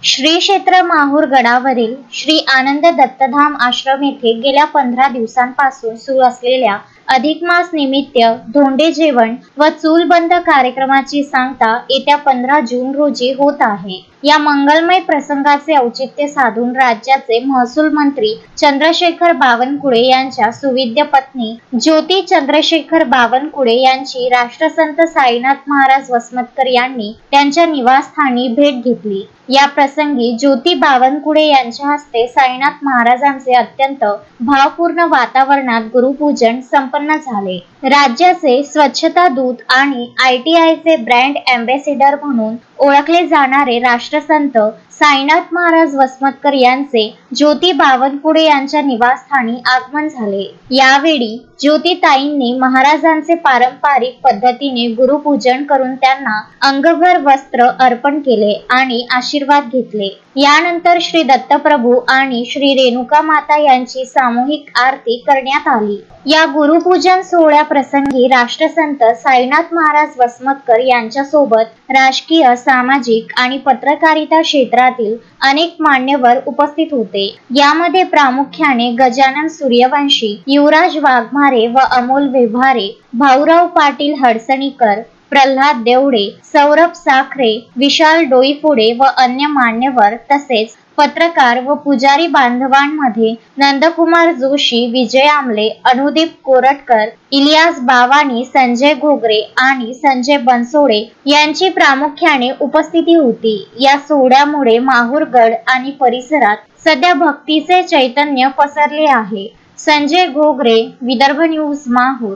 श्री क्षेत्र माहूर गडावरील श्री आनंद दत्तधाम आश्रम येथे गेल्या 15 दिवसांपासून सुरू असलेल्या अधिक मास निमित्त धोंडे जेवण व चूलबंद कार्यक्रमाची सांगता येत्या 15 जून रोजी होत आहे। या मंगलमय प्रसंगाचे औचित्य साधून राज्याचे महसूल मंत्री चंद्रशेखर बावनकुळे यांच्या सुविद्य पत्नी ज्योती चंद्रशेखर बावनकुळे यांची राष्ट्रसंत साईनाथ महाराज वसमतकर यांनी त्यांच्या निवासस्थानी भेट घेतली। या प्रसंगी ज्योती बावनकुळे यांच्या हस्ते साईनाथ महाराजांचे अत्यंत भावपूर्ण वातावरणात गुरुपूजन संपन्न झाले। राज्याचे स्वच्छता दूत आणि ITIचे ब्रँड अँबॅसेडर म्हणून ओळखले जाणारे राष्ट्रसंत साईनाथ महाराज वसमतकर यांचे ज्योती बावनकुळे यांच्या निवासस्थानी आगमन झाले। यावेळी ज्योतिताईंनी महाराजांचे पारंपरिक पद्धतीने गुरुपूजन करून त्यांना अंगभर वस्त्र अर्पण केले आणि आशीर्वाद घेतले। यानंतर श्री दत्तप्रभू आणि श्री रेणुका माता यांची सामूहिक आरती करण्यात आली। या गुरुपूजन सोहळ्याप्रसंगी राष्ट्रसंत साईनाथ महाराज वसमतकर यांच्यासोबत राजकीय, सामाजिक आणि पत्रकारिता क्षेत्रातील अनेक मान्यवर उपस्थित होते। यामध्ये प्रामुख्याने गजानन सूर्यवंशी, युवराज वाघमारे व अमोल व्यवहारे, भाऊराव पाटील हडसणीकर, प्रल्हाद देवडे, सौरभ साखरे, विशाल डोईफोडे व अन्य मान्यवर तसेच पत्रकार व पुजारी बांधवांमध्ये नंदकुमार जोशी, विजय आमले, अनुदीप कोरटकर, इलियास बावानी, संजय घोगरे आणि संजय बनसोडे यांची प्रामुख्याने उपस्थिती होती। या सोहळ्यामुळे माहूरगड आणि परिसरात सध्या भक्तीचे चैतन्य पसरले आहे। संजय घोगरे, विदर्भ न्यूज, माहूर।